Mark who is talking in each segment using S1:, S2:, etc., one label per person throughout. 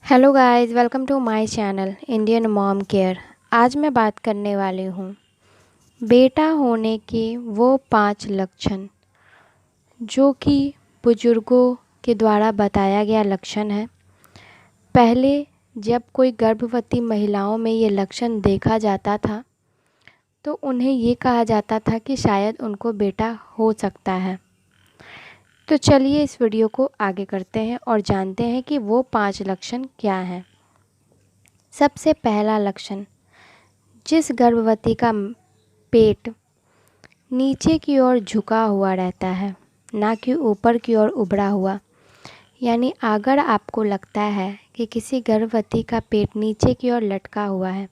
S1: Hello guys, welcome to my channel Indian mom care. आज मैं बात करने वाली हूँ बेटा होने के वो 5 लक्षण जो कि बुजुर्गों के द्वारा बताया गया लक्षण है। पहले जब कोई गर्भवती महिलाओं में ये लक्षण देखा जाता था तो उन्हें ये कहा जाता था कि शायद उनको बेटा हो सकता है। तो चलिए इस वीडियो को आगे करते हैं और जानते हैं कि वो 5 लक्षण क्या हैं। सबसे पहला लक्षण, जिस गर्भवती का पेट नीचे की ओर झुका हुआ रहता है, ना कि ऊपर की ओर उभरा हुआ। यानी अगर आपको लगता है कि किसी गर्भवती का पेट नीचे की ओर लटका हुआ है,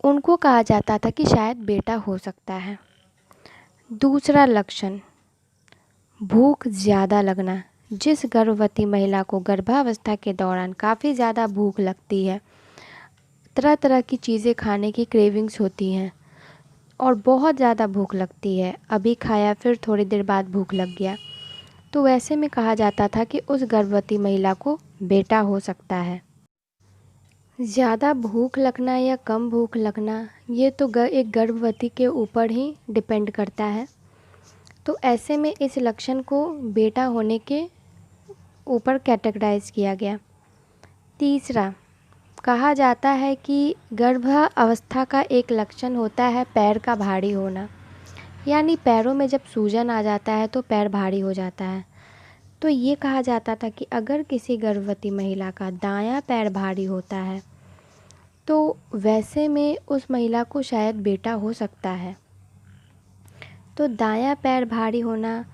S1: उनको कहा जाता था कि शायद बेटा हो सकता है। दूसरा लक्षण, भूख ज़्यादा लगना। जिस गर्भवती महिला को गर्भावस्था के दौरान काफ़ी ज़्यादा भूख लगती है, तरह तरह की चीज़ें खाने की क्रेविंग्स होती हैं और बहुत ज़्यादा भूख लगती है, अभी खाया फिर थोड़ी देर बाद भूख लग गया, तो वैसे में कहा जाता था कि उस गर्भवती महिला को बेटा हो सकता है। ज़्यादा भूख लगना या कम भूख लगना ये तो एक गर्भवती के ऊपर ही डिपेंड करता है। तो ऐसे में इस लक्षण को बेटा होने के ऊपर कैटेगराइज किया गया। तीसरा, कहा जाता है कि गर्भावस्था का एक लक्षण होता है पैर का भारी होना। यानी पैरों में जब सूजन आ जाता है तो पैर भारी हो जाता है। तो ये कहा जाता था कि अगर किसी गर्भवती महिला का दायां पैर भारी होता है तो वैसे में उस महिला को शायद बेटा हो सकता है। तो दायां पैर भारी होना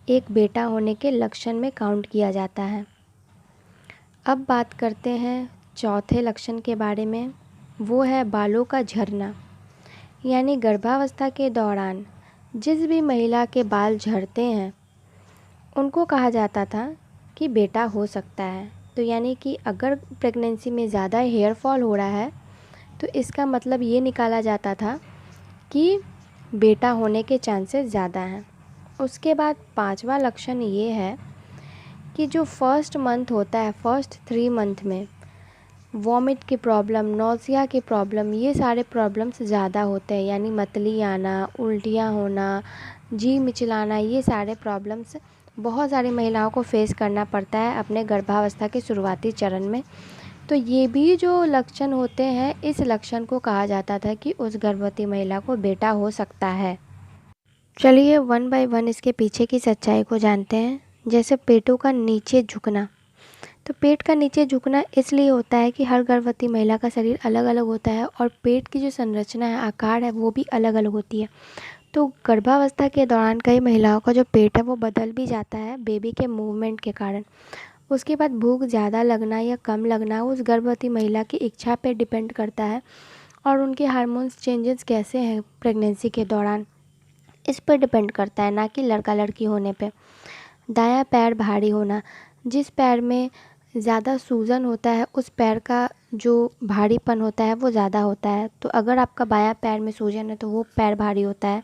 S1: एक बेटा होने के लक्षण में काउंट किया जाता है। अब बात करते हैं चौथे लक्षण के बारे में। वो है बालों का झड़ना। यानी गर्भावस्था के दौरान जिस भी महिला के बाल झड़ते हैं उनको कहा जाता था कि बेटा हो सकता है। तो यानी कि अगर प्रेगनेंसी में ज़्यादा हेयर फॉल हो रहा है तो इसका मतलब ये निकाला जाता था कि बेटा होने के चांसेस ज़्यादा हैं। उसके बाद पांचवा लक्षण ये है कि जो फर्स्ट मंथ होता है, फर्स्ट 3 मंथ में वॉमिट की प्रॉब्लम, नौसिया की प्रॉब्लम, ये सारे प्रॉब्लम्स ज़्यादा होते हैं। यानी मतली आना, उल्टियाँ होना, जी मिचलाना, ये सारे प्रॉब्लम्स बहुत सारी महिलाओं को फेस करना पड़ता है अपने गर्भावस्था के शुरुआती चरण में। तो ये भी जो लक्षण होते हैं, इस लक्षण को कहा जाता था कि उस गर्भवती महिला को बेटा हो सकता है। चलिए वन बाय वन इसके पीछे की सच्चाई को जानते हैं। जैसे पेटों का नीचे झुकना। तो पेट का नीचे झुकना इसलिए होता है कि हर गर्भवती महिला का शरीर अलग अलग होता है और पेट की जो संरचना है, आकार है, वो भी अलग अलग होती है। तो गर्भावस्था के दौरान कई महिलाओं का जो पेट है वो बदल भी जाता है बेबी के मूवमेंट के कारण। उसके बाद भूख ज़्यादा लगना या कम लगना उस गर्भवती महिला की इच्छा पर डिपेंड करता है और उनके हार्मोन्स चेंजेस कैसे हैं प्रेगनेंसी के दौरान, इस पर डिपेंड करता है, ना कि लड़का लड़की होने पे। दायां पैर भारी होना। जिस पैर में ज़्यादा सूजन होता है उस पैर का जो भारीपन होता है वो ज़्यादा होता है। तो अगर आपका बायां पैर में सूजन है तो वो पैर भारी होता है,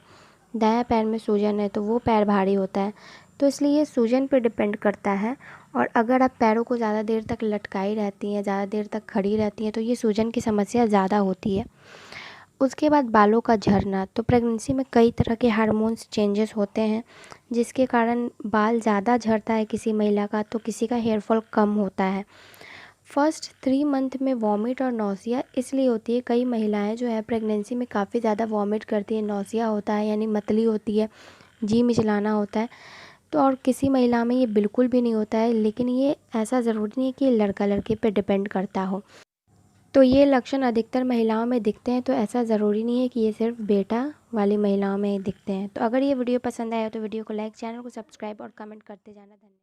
S1: दायां पैर में सूजन है तो वो पैर भारी होता है। तो इसलिए ये सूजन पर डिपेंड करता है। और अगर आप पैरों को ज़्यादा देर तक लटकाई रहती हैं, ज़्यादा देर तक खड़ी रहती हैं, तो ये सूजन की समस्या ज़्यादा होती है। उसके बाद बालों का झड़ना। तो प्रेगनेंसी में कई तरह के हार्मोन्स चेंजेस होते हैं जिसके कारण बाल ज़्यादा झड़ता है किसी महिला का, तो किसी का हेयर फॉल कम होता है। फर्स्ट 3 मंथ में वॉमिट और नौसिया इसलिए होती है, कई महिलाएं जो है प्रेगनेंसी में काफ़ी ज़्यादा वॉमिट करती है, नौसिया होता है यानी मतली होती है, जी मिचलाना होता है। तो और किसी महिला में ये बिल्कुल भी नहीं होता है, लेकिन ये ऐसा ज़रूरी नहीं है कि लड़का लड़की पे डिपेंड करता हो। तो ये लक्षण अधिकतर महिलाओं में दिखते हैं, तो ऐसा ज़रूरी नहीं है कि ये सिर्फ बेटा वाली महिलाओं में दिखते हैं। तो अगर ये वीडियो पसंद आया तो वीडियो को लाइक, चैनल को सब्सक्राइब और कमेंट करते जाना। धन्यवाद।